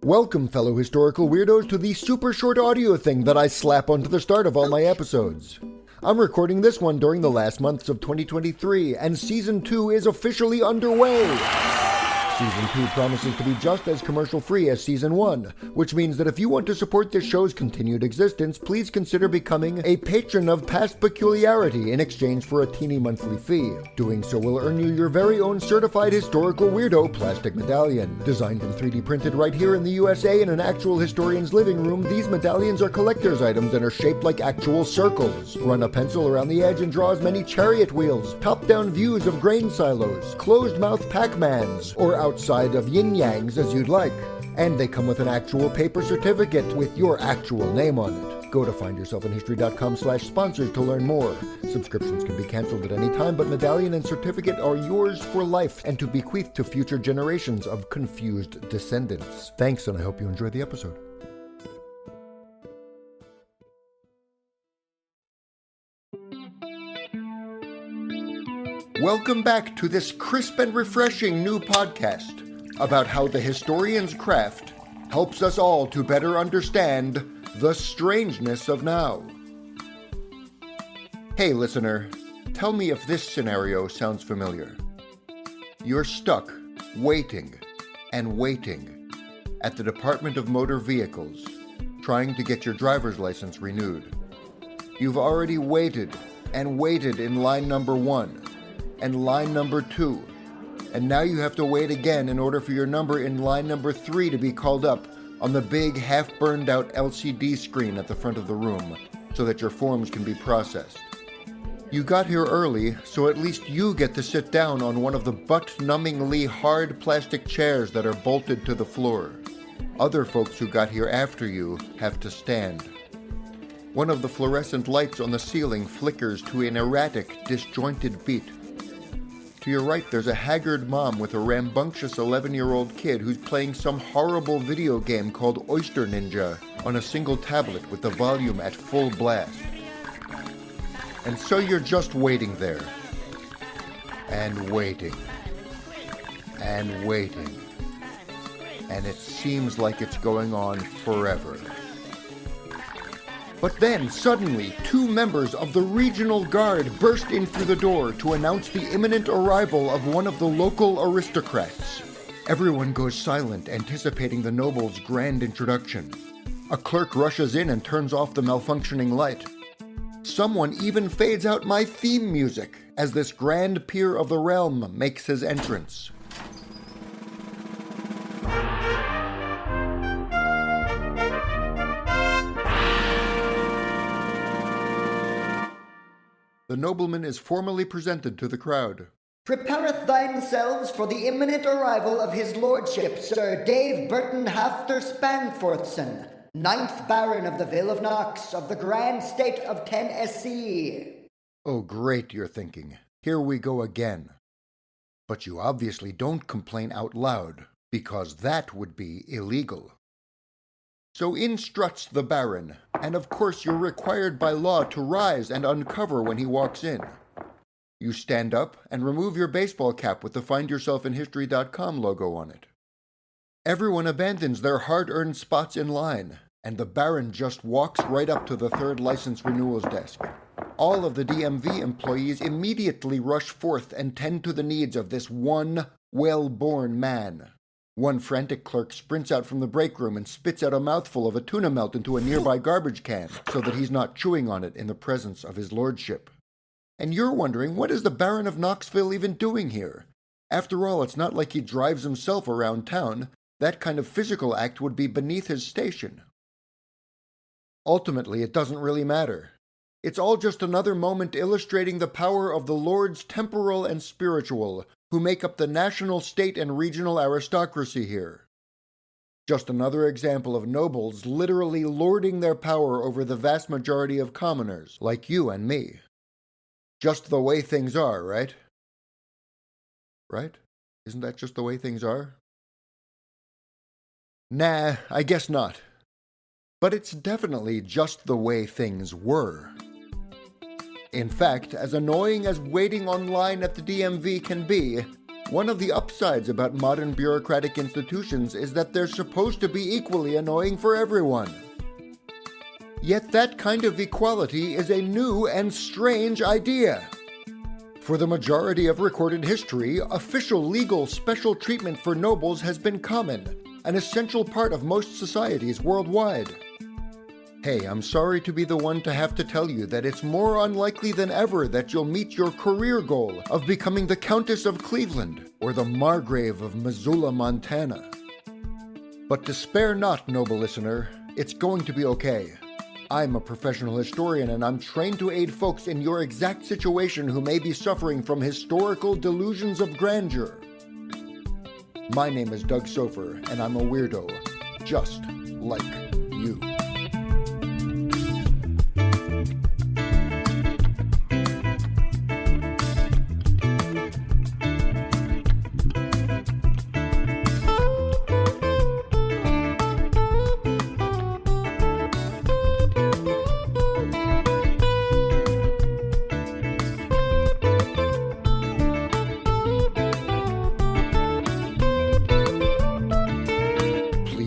Welcome, fellow historical weirdos, to the super short audio thing that I slap onto the start of all my episodes. I'm recording this one during the last months of 2023, and Season 2 is officially underway! Season 2 promises to be just as commercial-free as Season 1, which means that if you want to support this show's continued existence, please consider becoming a patron of Past Peculiarity in exchange for a teeny monthly fee. Doing so will earn you your very own certified historical weirdo plastic medallion. Designed and 3D printed right here in the USA in an actual historian's living room, these medallions are collector's items and are shaped like actual circles. Run a pencil around the edge and draw as many chariot wheels, top-down views of grain silos, closed-mouth Pac-Mans, or outside of yin-yangs as you'd like. And they come with an actual paper certificate with your actual name on it. Go to findyourselfinhistory.com/sponsors to learn more. Subscriptions can be canceled at any time, but medallion and certificate are yours for life and to bequeath to future generations of confused descendants. Thanks, and I hope you enjoy the episode. Welcome back to this crisp and refreshing new podcast about how the historian's craft helps us all to better understand the strangeness of now. Hey listener, tell me if this scenario sounds familiar. You're stuck, waiting and waiting at the Department of Motor Vehicles, trying to get your driver's license renewed. You've already waited and waited in line number 1. And line number 2. And now you have to wait again in order for your number in line number 3 to be called up on the big half-burned out LCD screen at the front of the room so that your forms can be processed. You got here early, so at least you get to sit down on one of the butt-numbingly hard plastic chairs that are bolted to the floor. Other folks who got here after you have to stand. One of the fluorescent lights on the ceiling flickers to an erratic, disjointed beat. To your right, there's a haggard mom with a rambunctious 11-year-old kid who's playing some horrible video game called Oyster Ninja on a single tablet with the volume at full blast. And so you're just waiting there. And waiting. And waiting. And it seems like it's going on forever. But then, suddenly, 2 members of the Regional Guard burst in through the door to announce the imminent arrival of one of the local aristocrats. Everyone goes silent, anticipating the noble's grand introduction. A clerk rushes in and turns off the malfunctioning light. Someone even fades out my theme music as this grand peer of the realm makes his entrance. The nobleman is formally presented to the crowd. Prepareth themselves for the imminent arrival of his lordship, Sir Dave Burton Hafter Spanforthson, 9th Baron of the Vale of Knox of the Grand State of Tennessee. Oh great, you're thinking. Here we go again. But you obviously don't complain out loud, because that would be illegal. So in struts the Baron, and of course you're required by law to rise and uncover when he walks in. You stand up and remove your baseball cap with the findyourselfinhistory.com logo on it. Everyone abandons their hard-earned spots in line, and the Baron just walks right up to the 3rd license renewals desk. All of the DMV employees immediately rush forth and tend to the needs of this one well-born man. One frantic clerk sprints out from the break room and spits out a mouthful of a tuna melt into a nearby garbage can so that he's not chewing on it in the presence of his lordship. And you're wondering, what is the Baron of Knoxville even doing here? After all, it's not like he drives himself around town. That kind of physical act would be beneath his station. Ultimately, it doesn't really matter. It's all just another moment illustrating the power of the lords temporal and spiritual, who make up the national, state, and regional aristocracy here. Just another example of nobles literally lording their power over the vast majority of commoners, like you and me. Just the way things are, right? Right? Isn't that just the way things are? Nah, I guess not. But it's definitely just the way things were. In fact, as annoying as waiting online at the DMV can be, One of the upsides about modern bureaucratic institutions is that they're supposed to be equally annoying for everyone. Yet that kind of equality is a new and strange idea. For the majority of recorded history, official legal special treatment for nobles has been common, an essential part of most societies worldwide. Hey, I'm sorry to be the one to have to tell you that it's more unlikely than ever that you'll meet your career goal of becoming the Countess of Cleveland or the Margrave of Missoula, Montana. But despair not, noble listener. It's going to be okay. I'm a professional historian and I'm trained to aid folks in your exact situation who may be suffering from historical delusions of grandeur. My name is Doug Sofer and I'm a weirdo, just like you.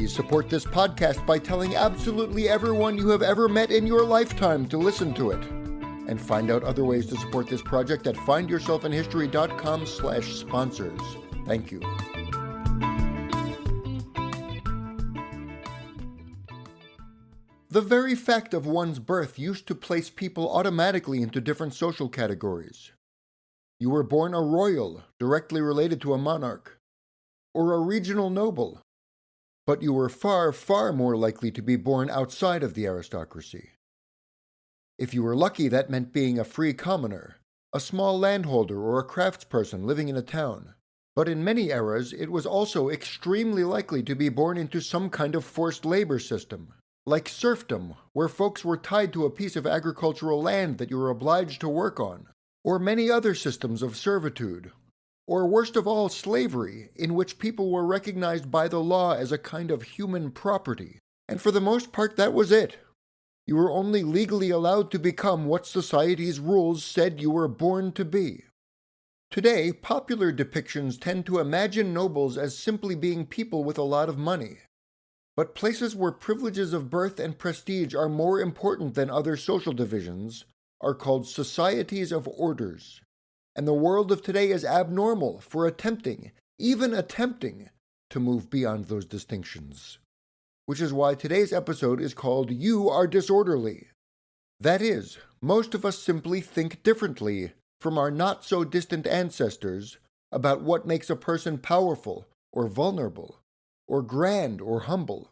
Support this podcast by telling absolutely everyone you have ever met in your lifetime to listen to it. And find out other ways to support this project at findyourselfinhistory.com/sponsors. Thank you. The very fact of one's birth used to place people automatically into different social categories. You were born a royal, directly related to a monarch, or a regional noble. But you were far, far more likely to be born outside of the aristocracy. If you were lucky, that meant being a free commoner, a small landholder or a craftsperson living in a town. But in many eras, it was also extremely likely to be born into some kind of forced labor system, like serfdom, where folks were tied to a piece of agricultural land that you were obliged to work on, or many other systems of servitude, or worst of all, slavery, in which people were recognized by the law as a kind of human property. And for the most part, that was it. You were only legally allowed to become what society's rules said you were born to be. Today, popular depictions tend to imagine nobles as simply being people with a lot of money. But places where privileges of birth and prestige are more important than other social divisions are called societies of orders. And the world of today is abnormal for even attempting, to move beyond those distinctions. Which is why today's episode is called You Are Disorderly. That is, most of us simply think differently from our not-so-distant ancestors about what makes a person powerful or vulnerable, or grand or humble.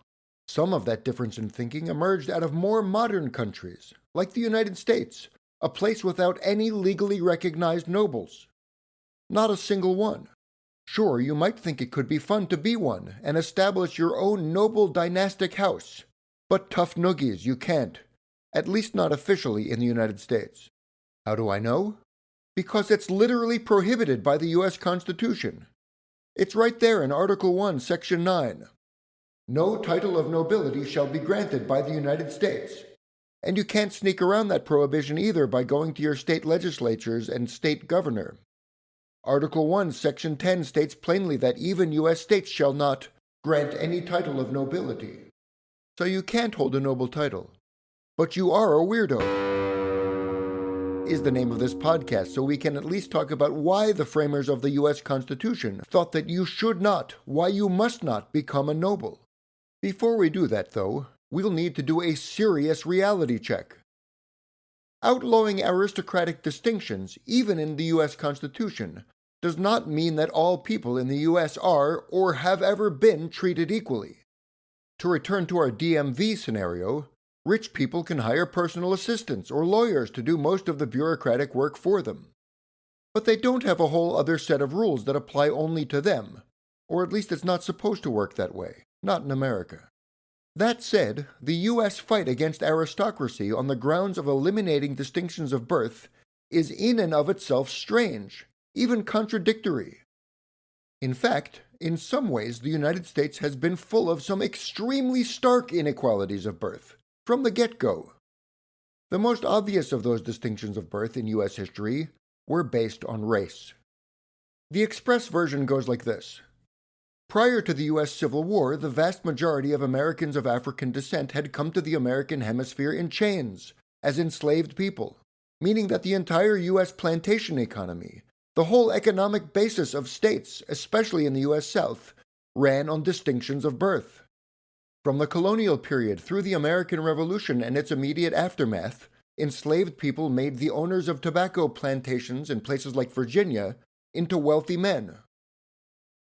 Some of that difference in thinking emerged out of more modern countries, like the United States, a place without any legally recognized nobles. Not a single one. Sure, you might think it could be fun to be one and establish your own noble dynastic house, but tough noogies, you can't. At least not officially in the United States. How do I know? Because it's literally prohibited by the U.S. Constitution. It's right there in Article 1, Section 9. No title of nobility shall be granted by the United States. And you can't sneak around that prohibition either by going to your state legislatures and state governor. Article 1, Section 10 states plainly that even U.S. states shall not grant any title of nobility. So you can't hold a noble title. But you are a weirdo, is the name of this podcast, so we can at least talk about why the framers of the U.S. Constitution thought that you should not, why you must not become a noble. Before we do that, though, we'll need to do a serious reality check. Outlawing aristocratic distinctions, even in the U.S. Constitution, does not mean that all people in the U.S. are, or have ever been, treated equally. To return to our DMV scenario, rich people can hire personal assistants or lawyers to do most of the bureaucratic work for them. But they don't have a whole other set of rules that apply only to them, or at least it's not supposed to work that way, not in America. That said, the U.S. fight against aristocracy on the grounds of eliminating distinctions of birth is in and of itself strange, even contradictory. In fact, in some ways, the United States has been full of some extremely stark inequalities of birth, from the get-go. The most obvious of those distinctions of birth in U.S. history were based on race. The express version goes like this. Prior to the U.S. Civil War, the vast majority of Americans of African descent had come to the American hemisphere in chains, as enslaved people, meaning that the entire U.S. plantation economy, the whole economic basis of states, especially in the U.S. South, ran on distinctions of birth. From the colonial period through the American Revolution and its immediate aftermath, enslaved people made the owners of tobacco plantations in places like Virginia into wealthy men.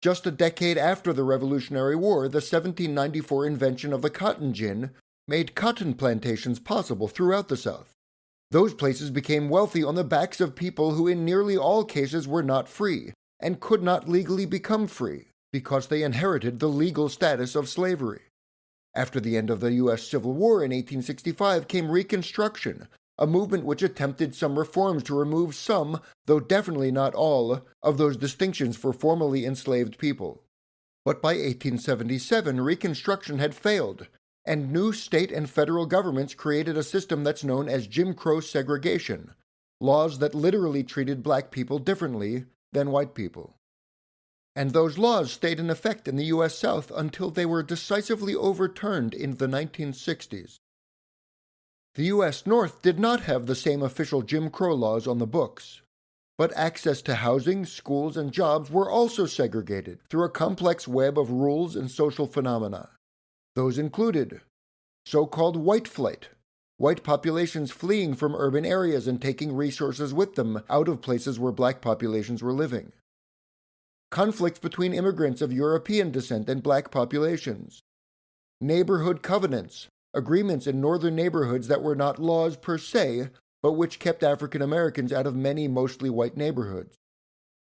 Just a decade after the Revolutionary War, the 1794 invention of the cotton gin made cotton plantations possible throughout the South. Those places became wealthy on the backs of people who in nearly all cases were not free, and could not legally become free, because they inherited the legal status of slavery. After the end of the U.S. Civil War in 1865 came Reconstruction, a movement which attempted some reforms to remove some, though definitely not all, of those distinctions for formerly enslaved people. But by 1877, Reconstruction had failed, and new state and federal governments created a system that's known as Jim Crow segregation, laws that literally treated black people differently than white people. And those laws stayed in effect in the U.S. South until they were decisively overturned in the 1960s. The U.S. North did not have the same official Jim Crow laws on the books, but access to housing, schools, and jobs were also segregated through a complex web of rules and social phenomena. Those included so-called white flight, white populations fleeing from urban areas and taking resources with them out of places where black populations were living. Conflicts between immigrants of European descent and black populations. Neighborhood covenants, agreements in northern neighborhoods that were not laws per se, but which kept African Americans out of many mostly white neighborhoods.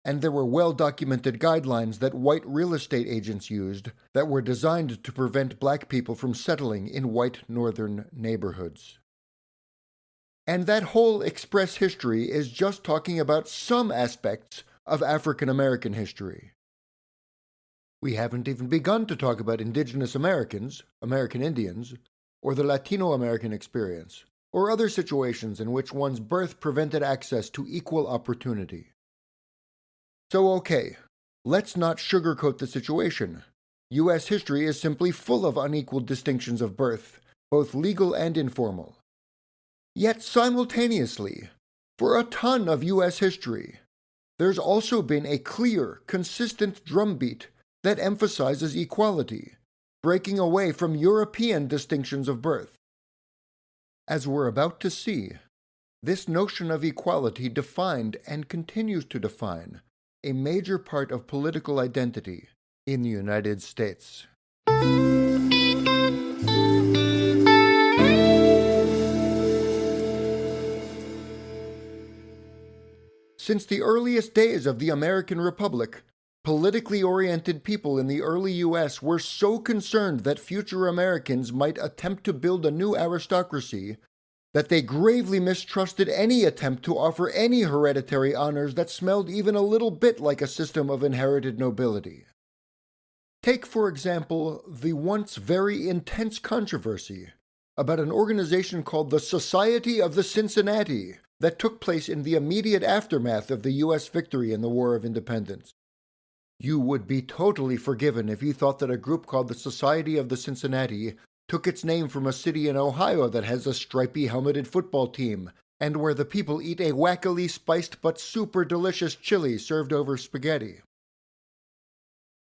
And there were well-documented guidelines that white real estate agents used that were designed to prevent black people from settling in white northern neighborhoods. And that whole express history is just talking about some aspects of African American history. We haven't even begun to talk about indigenous Americans, American Indians, or the Latino American experience, or other situations in which one's birth prevented access to equal opportunity. So okay, let's not sugarcoat the situation. U.S. history is simply full of unequal distinctions of birth, both legal and informal. Yet simultaneously, for a ton of U.S. history, there's also been a clear, consistent drumbeat that emphasizes equality, breaking away from European distinctions of birth. As we're about to see, this notion of equality defined and continues to define a major part of political identity in the United States. Since the earliest days of the American Republic, politically oriented people in the early U.S. were so concerned that future Americans might attempt to build a new aristocracy that they gravely mistrusted any attempt to offer any hereditary honors that smelled even a little bit like a system of inherited nobility. Take, for example, the once very intense controversy about an organization called the Society of the Cincinnati that took place in the immediate aftermath of the U.S. victory in the War of Independence. You would be totally forgiven if you thought that a group called the Society of the Cincinnati took its name from a city in Ohio that has a stripy helmeted football team, and where the people eat a wackily spiced but super delicious chili served over spaghetti.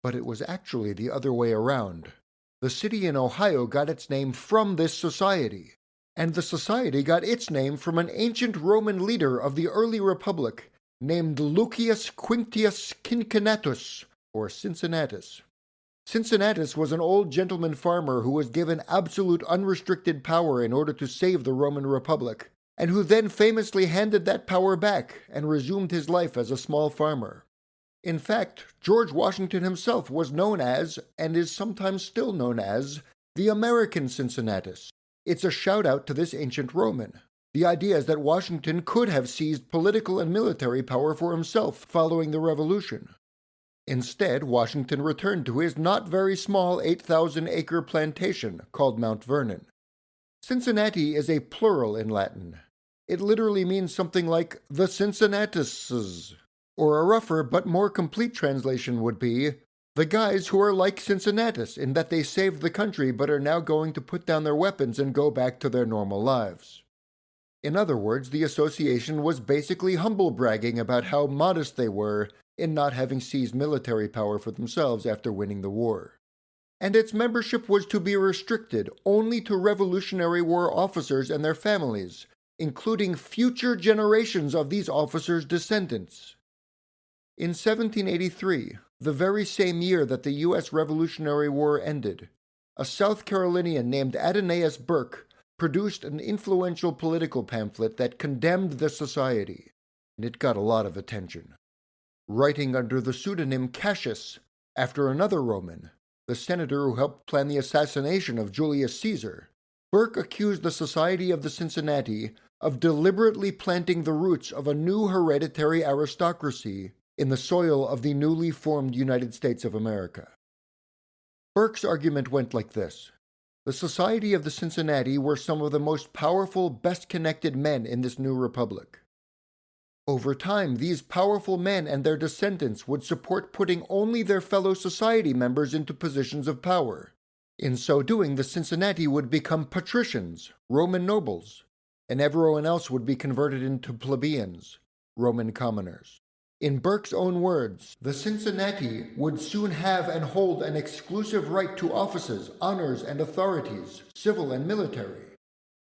But it was actually the other way around. The city in Ohio got its name from this society, and the society got its name from an ancient Roman leader of the early Republic named Lucius Quinctius Cincinnatus, or Cincinnatus. Cincinnatus was an old gentleman farmer who was given absolute unrestricted power in order to save the Roman Republic, and who then famously handed that power back and resumed his life as a small farmer. In fact, George Washington himself was known as, and is sometimes still known as, the American Cincinnatus. It's a shout-out to this ancient Roman. The idea is that Washington could have seized political and military power for himself following the Revolution. Instead, Washington returned to his not very small 8,000-acre plantation called Mount Vernon. Cincinnati is a plural in Latin. It literally means something like the Cincinnatuses. Or a rougher but more complete translation would be, the guys who are like Cincinnatus in that they saved the country but are now going to put down their weapons and go back to their normal lives. In other words, the association was basically humble bragging about how modest they were in not having seized military power for themselves after winning the war. And its membership was to be restricted only to Revolutionary War officers and their families, including future generations of these officers' descendants. In 1783, the very same year that the U.S. Revolutionary War ended, a South Carolinian named Adonias Burke produced an influential political pamphlet that condemned the society, and it got a lot of attention. Writing under the pseudonym Cassius, after another Roman, the senator who helped plan the assassination of Julius Caesar, Burke accused the Society of the Cincinnati of deliberately planting the roots of a new hereditary aristocracy in the soil of the newly formed United States of America. Burke's argument went like this. The Society of the Cincinnati were some of the most powerful, best-connected men in this new republic. Over time, these powerful men and their descendants would support putting only their fellow society members into positions of power. In so doing, the Cincinnati would become patricians, Roman nobles, and everyone else would be converted into plebeians, Roman commoners. In Burke's own words, the Cincinnati would soon have and hold an exclusive right to offices, honors, and authorities, civil and military,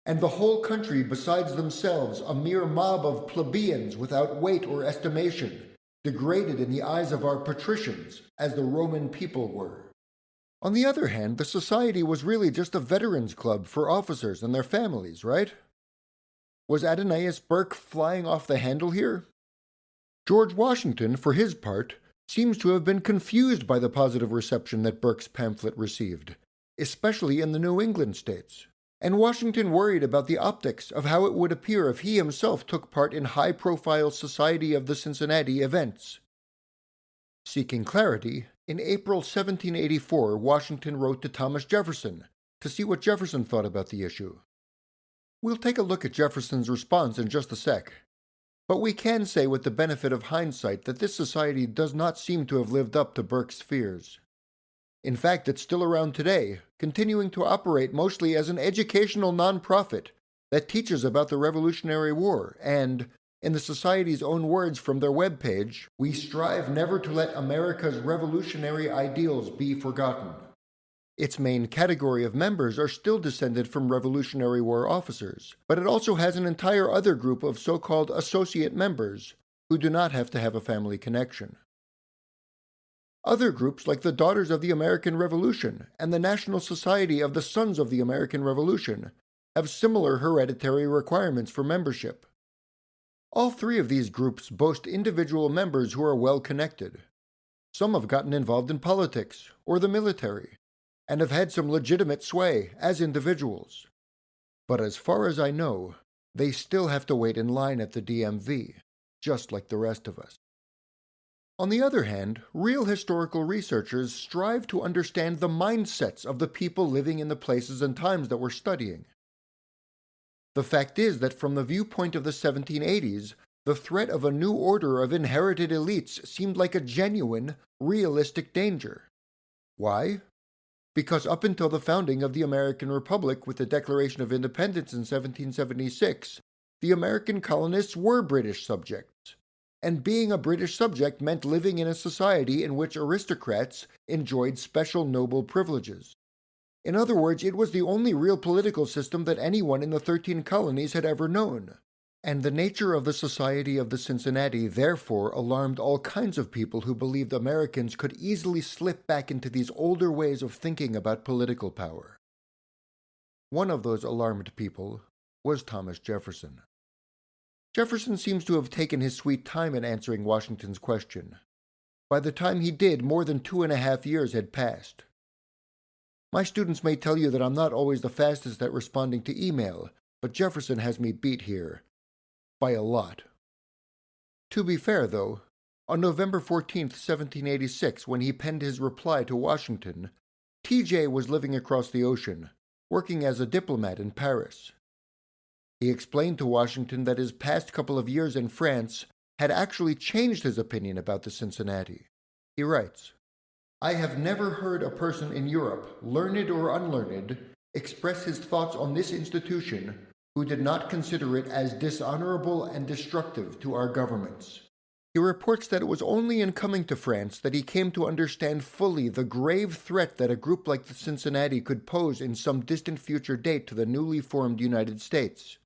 and the whole country besides themselves a mere mob of plebeians without weight or estimation, degraded in the eyes of our patricians, as the Roman people were. On the other hand, the society was really just a veterans club for officers and their families, right? Was Adonias Burke flying off the handle here? George Washington, for his part, seems to have been confused by the positive reception that Burke's pamphlet received, especially in the New England states, and Washington worried about the optics of how it would appear if he himself took part in high-profile Society of the Cincinnati events. Seeking clarity, in April 1784, Washington wrote to Thomas Jefferson to see what Jefferson thought about the issue. We'll take a look at Jefferson's response in just a sec. But we can say with the benefit of hindsight that this society does not seem to have lived up to Burke's fears. In fact, it's still around today, continuing to operate mostly as an educational nonprofit that teaches about the Revolutionary War and, in the Society's own words from their webpage, we strive never to let America's revolutionary ideals be forgotten. Its main category of members are still descended from Revolutionary War officers, but it also has an entire other group of so-called associate members who do not have to have a family connection. Other groups like the Daughters of the American Revolution and the National Society of the Sons of the American Revolution have similar hereditary requirements for membership. All three of these groups boast individual members who are well connected. Some have gotten involved in politics or the military, and have had some legitimate sway as individuals. But as far as I know, they still have to wait in line at the DMV, just like the rest of us. On the other hand, real historical researchers strive to understand the mindsets of the people living in the places and times that we're studying. The fact is that from the viewpoint of the 1780s, the threat of a new order of inherited elites seemed like a genuine, realistic danger. Why? Because up until the founding of the American Republic with the Declaration of Independence in 1776, the American colonists were British subjects, and being a British subject meant living in a society in which aristocrats enjoyed special noble privileges. In other words, it was the only real political system that anyone in the 13 colonies had ever known. And the nature of the Society of the Cincinnati therefore alarmed all kinds of people who believed Americans could easily slip back into these older ways of thinking about political power. One of those alarmed people was Thomas Jefferson. Jefferson seems to have taken his sweet time in answering Washington's question. By the time he did, more than 2.5 years had passed. My students may tell you that I'm not always the fastest at responding to email, but Jefferson has me beat here. By a lot. To be fair, though, on November 14, 1786, when he penned his reply to Washington, T.J. was living across the ocean, working as a diplomat in Paris. He explained to Washington that his past couple of years in France had actually changed his opinion about the Cincinnati. He writes, "I have never heard a person in Europe, learned or unlearned, express his thoughts on this institution who did not consider it as dishonorable and destructive to our governments." He reports that it was only in coming to France that he came to understand fully the grave threat that a group like the Cincinnati could pose in some distant future date to the newly formed United States.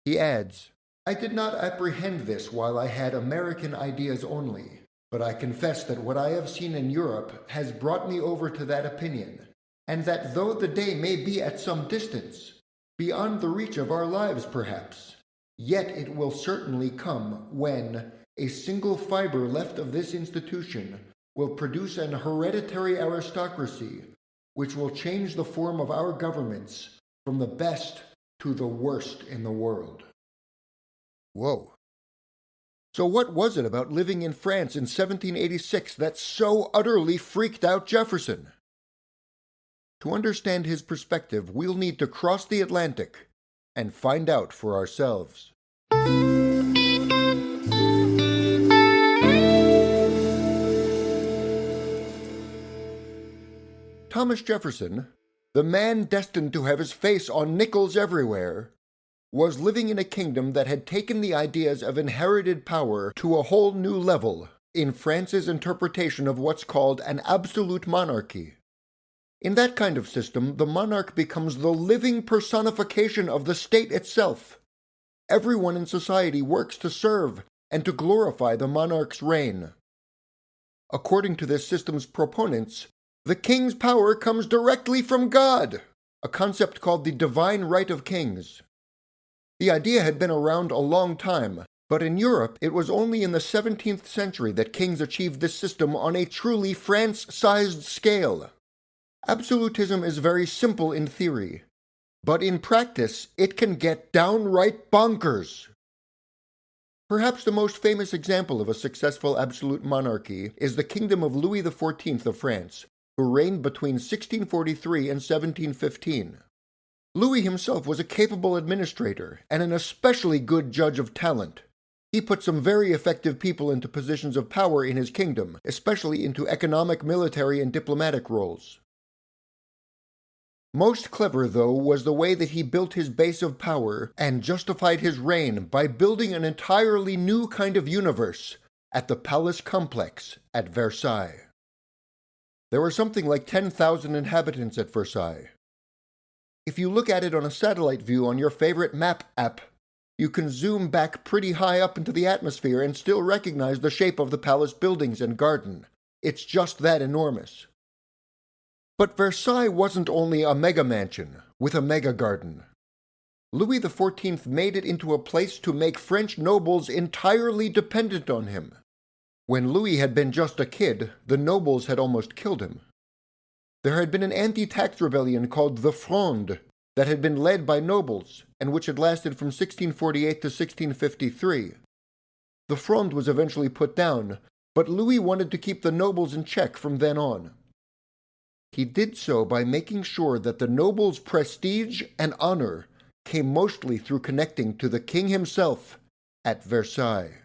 He adds, "I did not apprehend this while I had American ideas only, but I confess that what I have seen in Europe has brought me over to that opinion, and that though the day may be at some distance, beyond the reach of our lives perhaps, yet it will certainly come when a single fiber left of this institution will produce an hereditary aristocracy which will change the form of our governments from the best to the worst in the world." Whoa. So what was it about living in France in 1786 that so utterly freaked out Jefferson? To understand his perspective, we'll need to cross the Atlantic and find out for ourselves. Thomas Jefferson, the man destined to have his face on nickels everywhere, was living in a kingdom that had taken the ideas of inherited power to a whole new level in France's interpretation of what's called an absolute monarchy. In that kind of system, the monarch becomes the living personification of the state itself. Everyone in society works to serve and to glorify the monarch's reign. According to this system's proponents, the king's power comes directly from God, a concept called the divine right of kings. The idea had been around a long time, but in Europe it was only in the 17th century that kings achieved this system on a truly France-sized scale. Absolutism is very simple in theory, but in practice it can get downright bonkers. Perhaps the most famous example of a successful absolute monarchy is the kingdom of Louis XIV of France, who reigned between 1643 and 1715. Louis himself was a capable administrator and an especially good judge of talent. He put some very effective people into positions of power in his kingdom, especially into economic, military, and diplomatic roles. Most clever, though, was the way that he built his base of power and justified his reign by building an entirely new kind of universe at the palace complex at Versailles. There were something like 10,000 inhabitants at Versailles. If you look at it on a satellite view on your favorite map app, you can zoom back pretty high up into the atmosphere and still recognize the shape of the palace buildings and garden. It's just that enormous. But Versailles wasn't only a mega mansion with a mega garden. Louis XIV made it into a place to make French nobles entirely dependent on him. When Louis had been just a kid, the nobles had almost killed him. There had been an anti-tax rebellion called the Fronde that had been led by nobles and which had lasted from 1648 to 1653. The Fronde was eventually put down, but Louis wanted to keep the nobles in check from then on. He did so by making sure that the nobles' prestige and honor came mostly through connecting to the king himself at Versailles.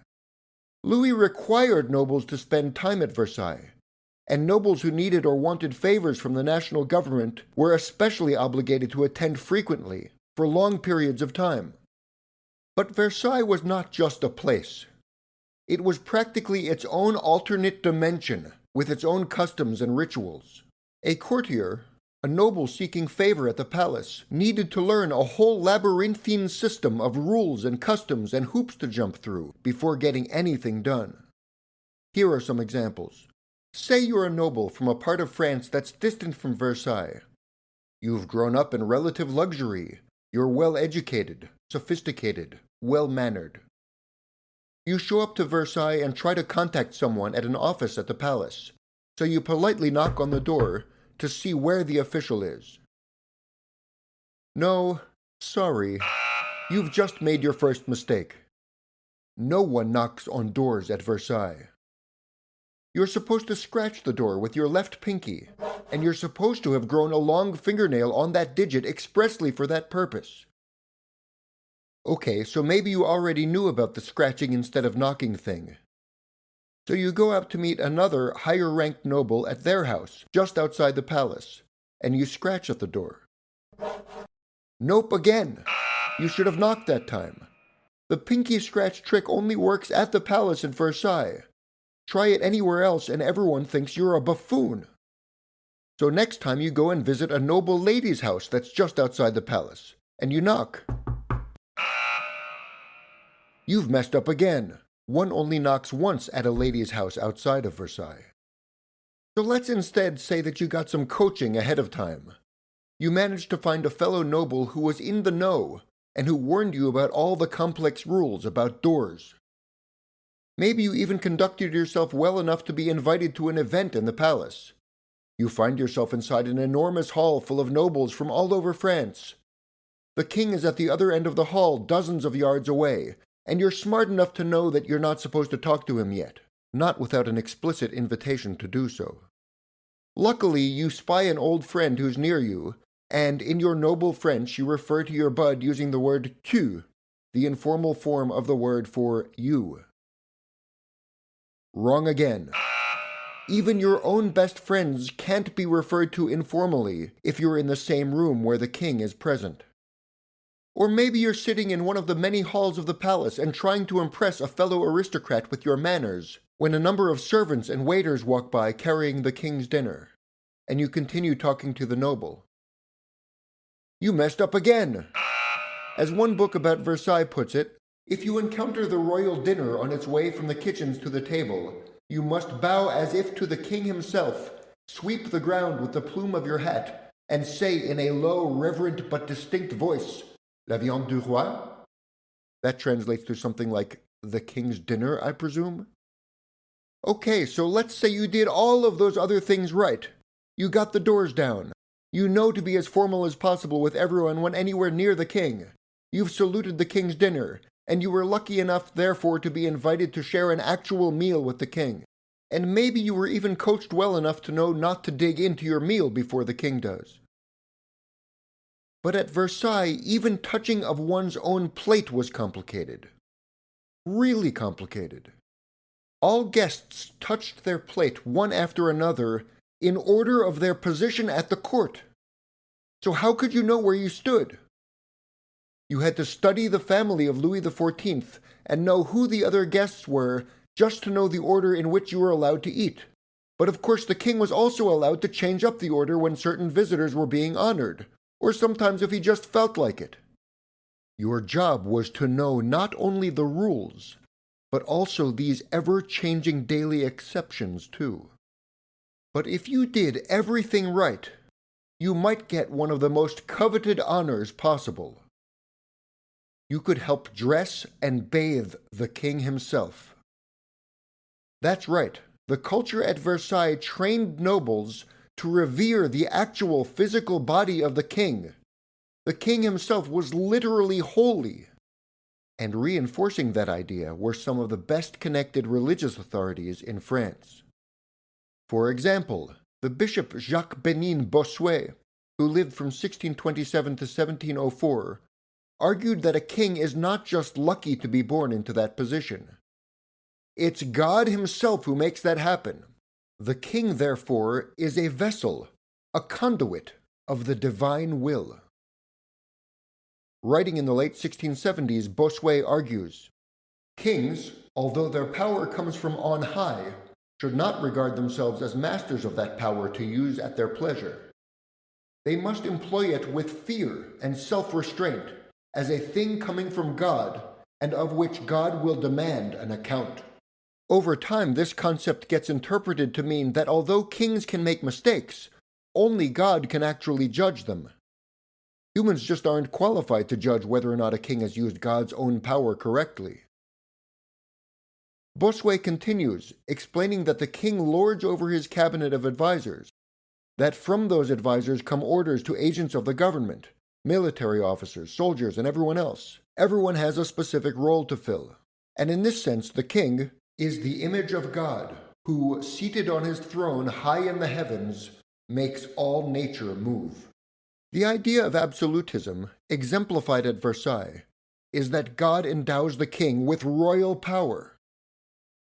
Louis required nobles to spend time at Versailles, and nobles who needed or wanted favors from the national government were especially obligated to attend frequently, for long periods of time. But Versailles was not just a place. It was practically its own alternate dimension, with its own customs and rituals. A courtier, a noble seeking favor at the palace, needed to learn a whole labyrinthine system of rules and customs and hoops to jump through before getting anything done. Here are some examples. Say you're a noble from a part of France that's distant from Versailles. You've grown up in relative luxury. You're well-educated, sophisticated, well-mannered. You show up to Versailles and try to contact someone at an office at the palace, so you politely knock on the door to see where the official is. No, sorry, you've just made your first mistake. No one knocks on doors at Versailles. You're supposed to scratch the door with your left pinky, and you're supposed to have grown a long fingernail on that digit expressly for that purpose. Okay, so maybe you already knew about the scratching instead of knocking thing. So you go out to meet another higher-ranked noble at their house, just outside the palace, and you scratch at the door. Nope again. You should have knocked that time. The pinky scratch trick only works at the palace in Versailles. Try it anywhere else and everyone thinks you're a buffoon. So next time you go and visit a noble lady's house that's just outside the palace, and you knock. You've messed up again. One only knocks once at a lady's house outside of Versailles. So let's instead say that you got some coaching ahead of time. You managed to find a fellow noble who was in the know and who warned you about all the complex rules about doors. Maybe you even conducted yourself well enough to be invited to an event in the palace. You find yourself inside an enormous hall full of nobles from all over France. The king is at the other end of the hall, dozens of yards away, and you're smart enough to know that you're not supposed to talk to him yet, not without an explicit invitation to do so. Luckily, you spy an old friend who's near you, and in your noble French you refer to your bud using the word tu, the informal form of the word for you. Wrong again. Even your own best friends can't be referred to informally if you're in the same room where the king is present. Or maybe you're sitting in one of the many halls of the palace and trying to impress a fellow aristocrat with your manners, when a number of servants and waiters walk by carrying the king's dinner, and you continue talking to the noble. You messed up again. As one book about Versailles puts it, if you encounter the royal dinner on its way from the kitchens to the table, you must bow as if to the king himself, sweep the ground with the plume of your hat, and say in a low, reverent but distinct voice, "La viande du roi?" That translates to something like, "the king's dinner," I presume? Okay, so let's say you did all of those other things right. You got the doors down. You know to be as formal as possible with everyone when anywhere near the king. You've saluted the king's dinner, and you were lucky enough, therefore, to be invited to share an actual meal with the king. And maybe you were even coached well enough to know not to dig into your meal before the king does. But at Versailles, even touching of one's own plate was complicated. Really complicated. All guests touched their plate one after another in order of their position at the court. So how could you know where you stood? You had to study the family of Louis XIV and know who the other guests were just to know the order in which you were allowed to eat. But of course the king was also allowed to change up the order when certain visitors were being honored, or sometimes if he just felt like it. Your job was to know not only the rules, but also these ever-changing daily exceptions too. But if you did everything right, you might get one of the most coveted honors possible. You could help dress and bathe the king himself. That's right, the culture at Versailles trained nobles to revere the actual physical body of the king. The king himself was literally holy. And reinforcing that idea were some of the best connected religious authorities in France. For example, the Bishop Jacques Benin Bossuet, who lived from 1627 to 1704, argued that a king is not just lucky to be born into that position. It's God himself who makes that happen. The king, therefore, is a vessel, a conduit of the divine will. Writing in the late 1670s, Bossuet argues, "Kings, although their power comes from on high, should not regard themselves as masters of that power to use at their pleasure. They must employ it with fear and self-restraint, as a thing coming from God, and of which God will demand an account." Over time, this concept gets interpreted to mean that although kings can make mistakes, only God can actually judge them. Humans just aren't qualified to judge whether or not a king has used God's own power correctly. Bossuet continues, explaining that the king lords over his cabinet of advisors, that from those advisors come orders to agents of the government, military officers, soldiers, and everyone else. Everyone has a specific role to fill. And in this sense, the king is the image of God, who, seated on his throne high in the heavens, makes all nature move. The idea of absolutism, exemplified at Versailles, is that God endows the king with royal power.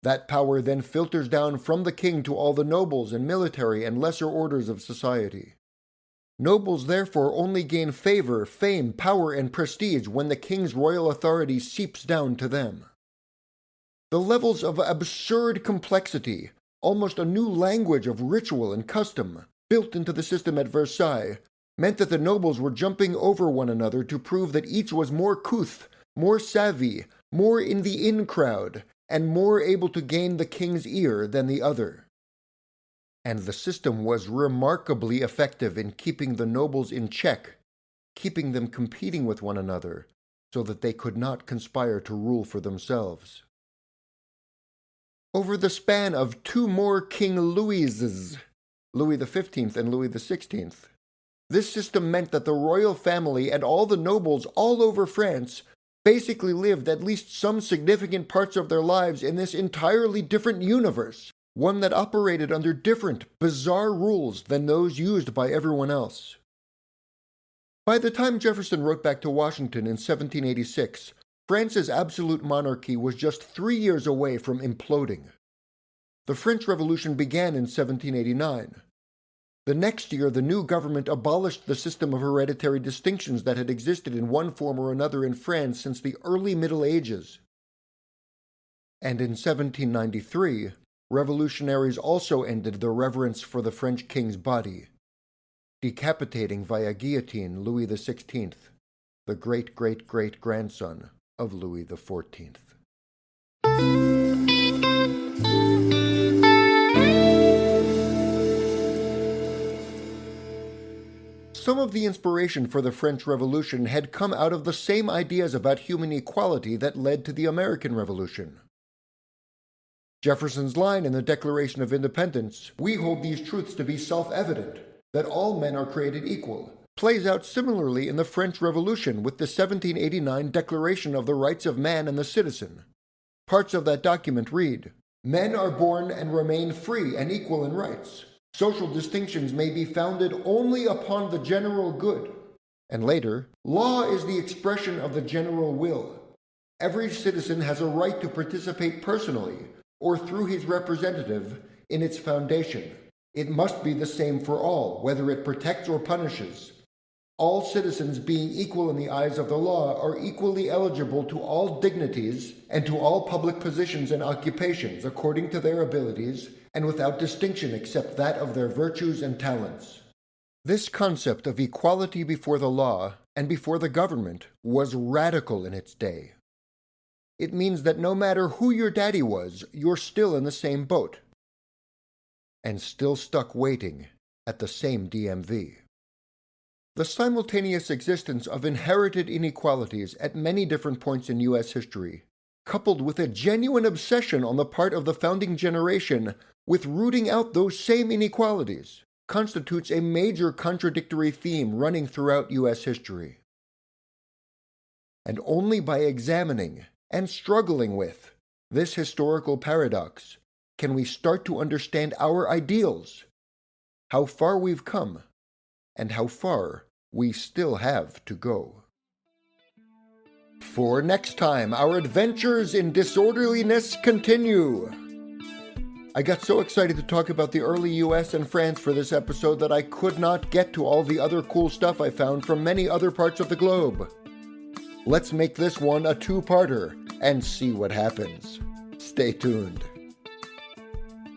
That power then filters down from the king to all the nobles and military and lesser orders of society. Nobles therefore only gain favor, fame, power, and prestige when the king's royal authority seeps down to them. The levels of absurd complexity, almost a new language of ritual and custom, built into the system at Versailles, meant that the nobles were jumping over one another to prove that each was more couth, more savvy, more in the in crowd, and more able to gain the king's ear than the other. And the system was remarkably effective in keeping the nobles in check, keeping them competing with one another, so that they could not conspire to rule for themselves. Over the span of two more King Louises, Louis XV and Louis XVI, this system meant that the royal family and all the nobles all over France basically lived at least some significant parts of their lives in this entirely different universe, one that operated under different, bizarre rules than those used by everyone else. By the time Jefferson wrote back to Washington in 1786, France's absolute monarchy was just 3 years away from imploding. The French Revolution began in 1789. The next year, the new government abolished the system of hereditary distinctions that had existed in one form or another in France since the early Middle Ages. And in 1793, revolutionaries also ended the reverence for the French king's body, decapitating via guillotine Louis XVI, the great-great-great-grandson of Louis XIV. Some of the inspiration for the French Revolution had come out of the same ideas about human equality that led to the American Revolution. Jefferson's line in the Declaration of Independence, "We hold these truths to be self-evident, that all men are created equal," plays out similarly in the French Revolution with the 1789 Declaration of the Rights of Man and the Citizen. Parts of that document read, "Men are born and remain free and equal in rights. Social distinctions may be founded only upon the general good." And later, "Law is the expression of the general will. Every citizen has a right to participate personally, or through his representative, in its foundation. It must be the same for all, whether it protects or punishes. All citizens, being equal in the eyes of the law, are equally eligible to all dignities and to all public positions and occupations according to their abilities and without distinction except that of their virtues and talents." This concept of equality before the law and before the government was radical in its day. It means that no matter who your daddy was, you're still in the same boat. And still stuck waiting at the same DMV. The simultaneous existence of inherited inequalities at many different points in U.S. history, coupled with a genuine obsession on the part of the founding generation with rooting out those same inequalities, constitutes a major contradictory theme running throughout U.S. history. And only by examining and struggling with this historical paradox can we start to understand our ideals, how far we've come, and how far we still have to go. For next time, our adventures in disorderliness continue. I got so excited to talk about the early US and France for this episode that I could not get to all the other cool stuff I found from many other parts of the globe. Let's make this one a two-parter and see what happens. Stay tuned.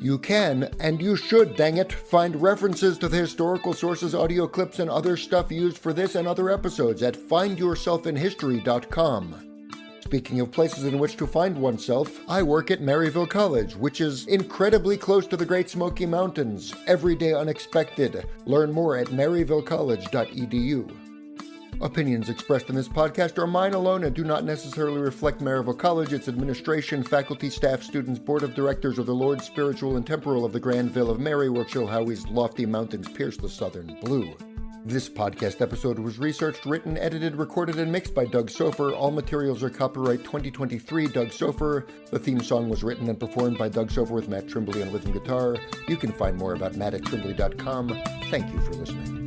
You can, and you should, dang it, find references to the historical sources, audio clips, and other stuff used for this and other episodes at findyourselfinhistory.com. Speaking of places in which to find oneself, I work at Maryville College, which is incredibly close to the Great Smoky Mountains. Every day unexpected. Learn more at maryvillecollege.edu. Opinions expressed in this podcast are mine alone and do not necessarily reflect Maryville College, its administration, faculty, staff, students, board of directors, or the Lord spiritual and temporal of the Grand Ville of Mary, where Chilhowie's lofty mountains pierce the southern blue. This podcast episode was researched, written, edited, recorded, and mixed by Doug Sofer. All materials are copyright 2023 Doug Sofer. The theme song was written and performed by Doug Sofer with Matt Trimbley on rhythm guitar. You can find more about Matt at Trimbley.com. Thank you for listening.